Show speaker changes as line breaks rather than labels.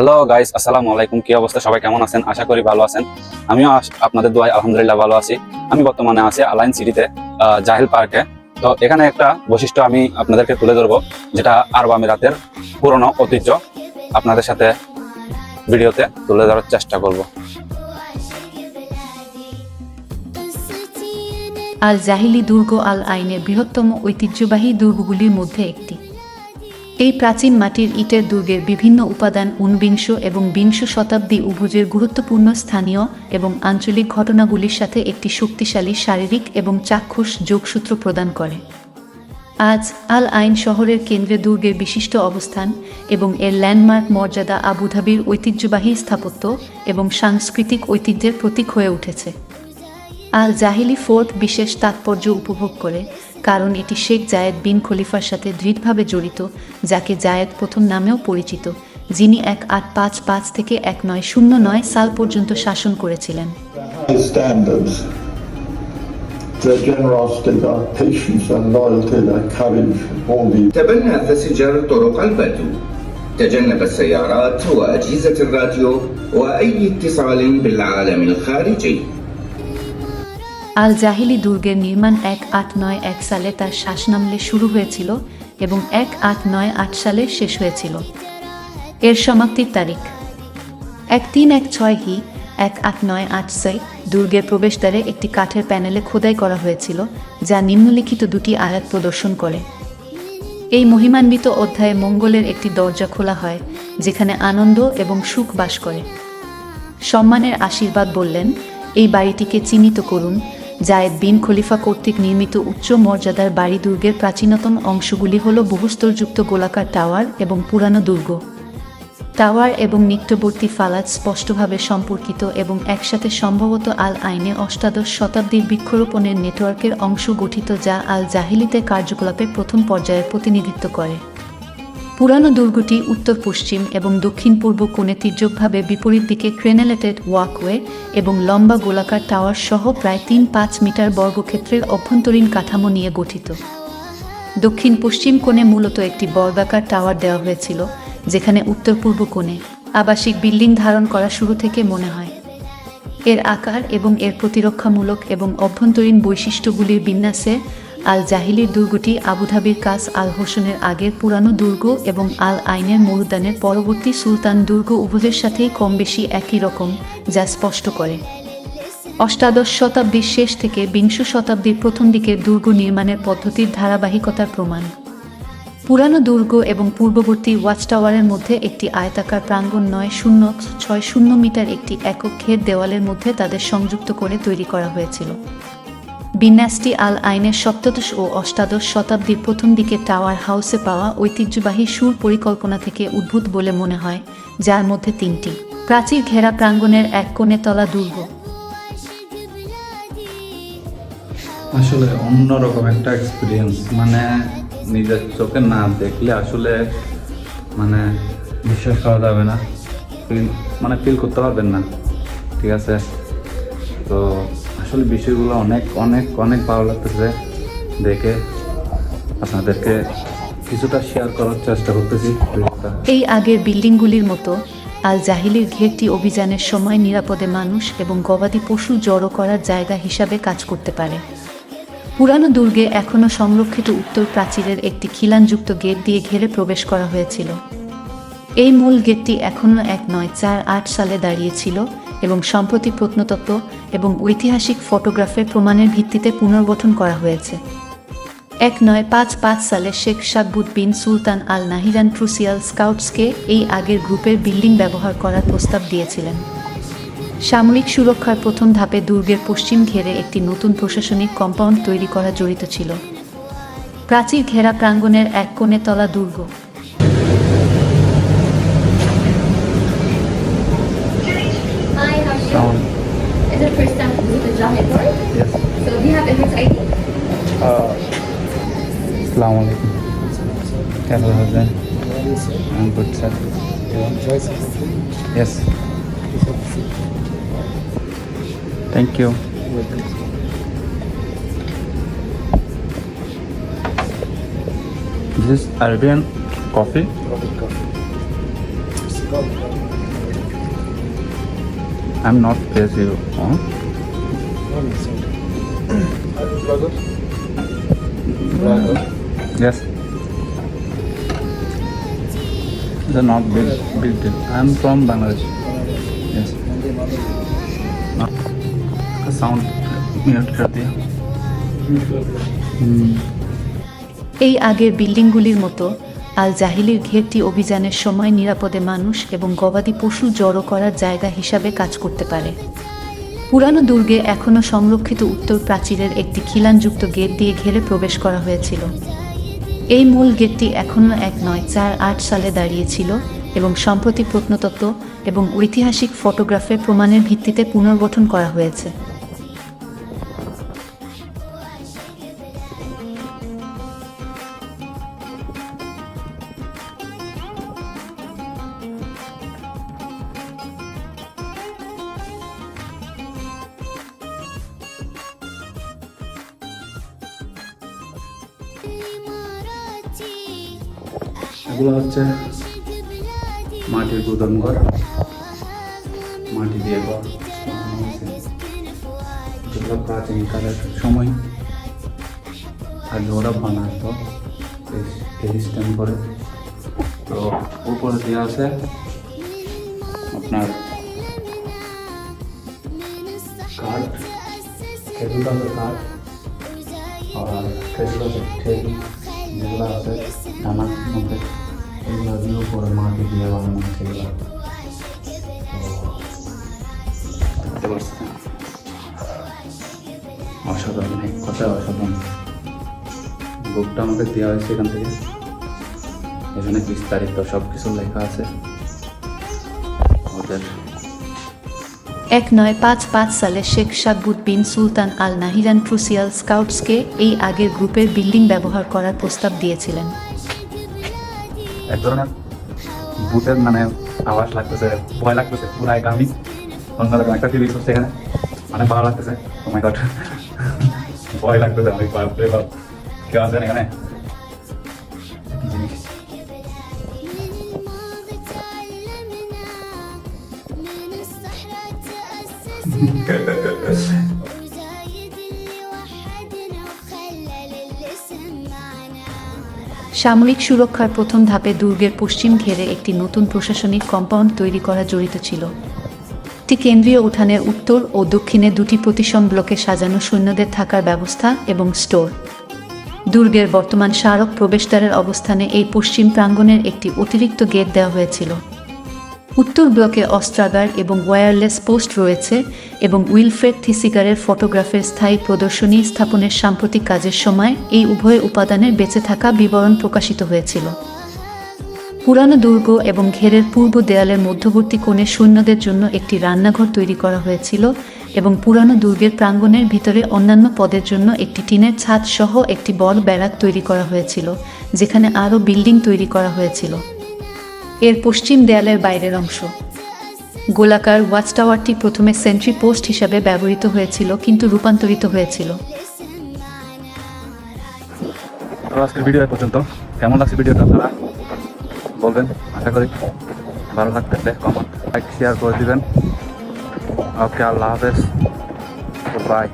Hello guys, আসসালামু আলাইকুম। কি অবস্থা? সবাই কেমন আছেন? আশা করি ভালো আছেন। আমিও আপনাদের দোয়ায় আলহামদুলিল্লাহ ভালো আছি। আমি বর্তমানে আছি আলাইন সিটিতে, জাহিল পার্কে। তো এখানে একটা বৈশিষ্ট্য আমি আপনাদেরকে তুলে ধরবো, যেটা আরব আমিরাতের পুরনো ঐতিহ্য আপনাদের সাথে ভিডিওতে তুলে ধরার চেষ্টা করব।
আল জাহিলি দুর্গ আল আইনের বৃহত্তম ঐতিহ্যবাহী দুর্গগুলির মধ্যে একটি। এই প্রাচীন মাটির ইটের দুর্গের বিভিন্ন উপাদান ঊনবিংশ এবং বিংশ শতাব্দী উভয়ের গুরুত্বপূর্ণ স্থানীয় এবং আঞ্চলিক ঘটনাগুলির সাথে একটি শক্তিশালী শারীরিক এবং চাক্ষুষ যোগসূত্র প্রদান করে। আজ আল আইন শহরের কেন্দ্রে দুর্গের বিশিষ্ট অবস্থান এবং এর ল্যান্ডমার্ক মর্যাদা আবুধাবির ঐতিহ্যবাহী স্থাপত্য এবং সাংস্কৃতিক ঐতিহ্যের প্রতীক হয়ে উঠেছে। আল জাহিলি ফোর্ট বিশেষ তাৎপর্য উপভোগ করে, কারণ এটি শেখ জায়েদ বিন খলিফার সাথে দৃঢ়ভাবে জড়িত, যাকে জায়েদ প্রথম নামেও পরিচিত, যিনি 1855 থেকে 1909 সাল পর্যন্ত শাসন করেছিলেন।
تبنى فسنجر طرق البدو، تجنب السيارات وأجهزة الراديو وأي اتصال بالعالم الخارجي।
আল জাহিলি দুর্গের নির্মাণ 1891 সালে তার শাসনামলে শুরু হয়েছিল এবং 1898 সালে শেষ হয়েছিল। এর সমাপ্তির তারিখ 1316 হি 1898। দুর্গের প্রবেশদ্বারে একটি কাঠের প্যানেলে খোদাই করা হয়েছিল, যা নিম্নলিখিত দুটি আয়াত প্রদর্শন করে। এই মহিমান্বিত অধ্যায়ে মঙ্গলের একটি দরজা খোলা হয়, যেখানে আনন্দ এবং সুখ বাস করে। সম্মানের আশীর্বাদ বললেন, এই বাড়িটিকে চিহ্নিত করুন। জায়েদ বিন খলিফা কর্তৃক নির্মিত উচ্চ মর্যাদার বাড়ি দুর্গের প্রাচীনতম অংশগুলি হল বহুস্তরযুক্ত গোলাকার টাওয়ার এবং পুরানো দুর্গ। টাওয়ার এবং নিকটবর্তী ফালাদ স্পষ্টভাবে সম্পর্কিত এবং একসাথে সম্ভবত আল আইনে অষ্টাদশ শতাব্দীর বৃক্ষরোপণের নেটওয়ার্কের অংশ গঠিত, যা আল জাহিলিতে কার্যকলাপের প্রথম পর্যায়ের প্রতিনিধিত্ব করে। পুরানো দুর্গটি উত্তর পশ্চিম এবং দক্ষিণ পূর্ব কোণে তির্যকভাবে বিপরীত দিকে ক্রেনেলেটেড ওয়াকওয়ে এবং লম্বা গোলাকার টাওয়ার সহ প্রায় 3-5 মিটার বর্গক্ষেত্রের অভ্যন্তরীণ কাঠামো নিয়ে গঠিত। দক্ষিণ পশ্চিম কোণে মূলত একটি বর্গাকার টাওয়ার দেওয়া হয়েছিল, যেখানে উত্তর পূর্ব কোণে আবাসিক বিল্ডিং ধারণ করা শুরু থেকে মনে হয়। এর আকার এবং এর প্রতিরক্ষামূলক এবং অভ্যন্তরীণ বৈশিষ্ট্যগুলির বিন্যাসে আল জাহিলির দুর্গটি আবুধাবির কাস আল হোসেনের আগের পুরানো দুর্গ এবং আল আইনের মরুদানের পরবর্তী সুলতান দুর্গ উভয়ের সাথেই কম বেশি একই রকম, যা স্পষ্ট করে অষ্টাদশ শতাব্দীর শেষ থেকে বিংশ শতাব্দীর প্রথম দিকের দুর্গ নির্মাণের পদ্ধতির ধারাবাহিকতার প্রমাণ। পুরানো দুর্গ এবং পূর্ববর্তী ওয়াচ টাওয়ারের মধ্যে একটি আয়তাকার প্রাঙ্গণ 960 মিটার একটি একক ঘের দেওয়ালের মধ্যে তাদের সংযুক্ত করে তৈরি করা হয়েছিল। বিন্যাসটি আল আইনের সপ্তদশ ও অষ্টাদশ শতাব্দীর প্রথম দিকে টাওয়ার হাউসে পাওয়া ঐতিহ্যবাহী সুর পরিকল্পনা থেকে উদ্ভূত বলে মনে হয়, যার মধ্যে 3টি প্রাচীর ঘেরা প্রাঙ্গণের এক কোণে তলা দুর্গ।
আসলে অন্যরকম একটা এক্সপিরিয়েন্স, মানে নিজের চোখে না দেখলে আসলে মানে বিশ্বাস করা যাবে না, ফিল করতে পারবেন না। ঠিক আছে, তো আসলে বিষয়গুলো অনেক অনেক অনেক ভালো লাগতেছে দেখে। আপনাদেরকে কিছুটা শেয়ার করার চেষ্টা করতেছি।
এই আগের বিল্ডিংগুলির মতো আল জাহিলির ঘেরটি অভিযানের সময় নিরাপদে মানুষ এবং গবাদি পশু জড়ো করার জায়গা হিসাবে কাজ করতে পারে। পুরানো দুর্গে এখনও সংরক্ষিত উত্তর প্রাচীরের একটি খিলানযুক্ত গেট দিয়ে ঘেরে প্রবেশ করা হয়েছিল। এই মূল গেটটি এখনও 1948 সালে দাঁড়িয়েছিল এবং সম্প্রতি প্রত্নতত্ত্ব এবং ঐতিহাসিক ফটোগ্রাফের প্রমাণের ভিত্তিতে পুনর্গঠন করা হয়েছে। 1955 সালে শেখ সাকবুত বিন সুলতান আল নাহিরান ট্রুসিয়াল স্কাউটসকে এই আগের গ্রুপের বিল্ডিং ব্যবহার করার প্রস্তাব দিয়েছিলেন। সামরিক সুরক্ষার প্রথম ধাপে দুর্গের পশ্চিম ঘেরে একটি নতুন প্রশাসনিক কম্পাউন্ড তৈরি করা জড়িত ছিল। প্রাচীর ঘেরা প্রাঙ্গণের এক কোণে তলা দুর্গ।
Is it first time to visit the Jahil Park?
Yes.
So do you have Emirates ID?
Assalamu alaikum. Hello, Hazan. I'm good, sir. Yes. Thank you. This is Arabian coffee. I'm not crazy. Huh? Yes. They're not big deal. I'm from Bangladesh. Yes. Sound mute कर दिया.
এই আগের বিল্ডিংগুলির মতো আল জাহিলির ঘেরটি অভিযানের সময় নিরাপদে মানুষ এবং গবাদি পশু জড়ো করার জায়গা হিসাবে কাজ করতে পারে। পুরানো দুর্গে এখনও সংরক্ষিত উত্তর প্রাচীরের একটি খিলানযুক্ত গেট দিয়ে ঘেরে প্রবেশ করা হয়েছিল। এই মূল গেটটি এখনও 1948 সালে দাঁড়িয়েছিল এবং সম্প্রতি প্রত্নতত্ত্ব এবং ঐতিহাসিক ফটোগ্রাফের প্রমাণের ভিত্তিতে পুনর্গঠন করা হয়েছে।
এগুলো হচ্ছে মাটির গুদাম ঘর, মাটি দিয়ে ঘর বানানো হয়েছে। যেগুলো প্রাচীনকালের সময় আগে ওরা বানাতো এই সিস্টেম করে। তো উপরে দেওয়া আছে আপনার কাঠ, খেজুর গাছের কাঠ, আর খেজুর গাছের ঠেল যেগুলো আছে ডানার মধ্যে, এগুলো দিয়ে উপরে মাটি দিয়ে বানানো হয়েছে। এগুলো দেখতে পাচ্ছেন, অসাধারণ, এক কথায় অসাধারণ। বুকটা আমাদের দেওয়া হয়েছে এখান থেকে, এখানে বিস্তারিত সব কিছু লেখা আছে ওদের।
1955 সালে শেখ সাকবুত বিন সুলতান আল নাহিয়ান ক্রুসিয়াল স্কাউটসকে এই আগের গ্রুপের বিল্ডিং ব্যবহার করার প্রস্তাব দিয়েছিলেন।
এক ধরনের বুটের মানে আওয়াজ লাগতেছে, ভয় লাগতেছে, পুরো আমি অন্যরকম একটা ফিলিংস হচ্ছে এখানে, মানে ভালো লাগতেছে। ও মাই গড, ভয় লাগতেছে অনেক। বাপরে বাপ, কেউ আছেন এখানে? কি জিনিস?
সামরিক সুরক্ষার প্রথম ধাপে দুর্গের পশ্চিম ঘেরে একটি নতুন প্রশাসনিক কম্পাউন্ড তৈরি করা জড়িত ছিল। একটি কেন্দ্রীয় উঠানের উত্তর ও দক্ষিণে দুটি প্রতিসম ব্লকে সাজানো সৈন্যদের থাকার ব্যবস্থা এবং স্টোর। দুর্গের বর্তমান স্মারক প্রবেশদ্বারের অবস্থানে এই পশ্চিম প্রাঙ্গণের একটি অতিরিক্ত গেট দেওয়া হয়েছিল। উত্তর ব্লকে অস্ত্রাগার এবং ওয়্যারলেস পোস্ট রয়েছে এবং উইলফ্রেড থিসিগারের ফটোগ্রাফের স্থায়ী প্রদর্শনী স্থাপনের সাম্প্রতিক কাজের সময় এই উভয় উপাদানের বেঁচে থাকা বিবরণ প্রকাশিত হয়েছিল। পুরানো দুর্গ এবং ঘেরের পূর্ব দেয়ালের মধ্যবর্তী কোণে সৈন্যদের জন্য একটি রান্নাঘর তৈরি করা হয়েছিল এবং পুরানো দুর্গের প্রাঙ্গণের ভিতরে অন্যান্য পদের জন্য একটি টিনের ছাদ সহ একটি বড় ব্যারাক তৈরি করা হয়েছিল, যেখানে আরও বিল্ডিং তৈরি করা হয়েছিল। এর পশ্চিম দেয়ালের বাইরের অংশ গোলাকার ওয়াচ টাওয়ারটি প্রথমে সেন্ট্রি পোস্ট হিসাবে ব্যবহৃত হয়েছিল কিন্তু রূপান্তরিত হয়েছিল।
আজকের ভিডিও পর্যন্ত। কেমন লাগছে ভিডিওটা আপনারা বলবেন, আশা করি ভালো লাগতেছে। কমেন্ট, লাইক, শেয়ার করে দিবেন। ওকে, আল্লাহ হাফেজ, বাই।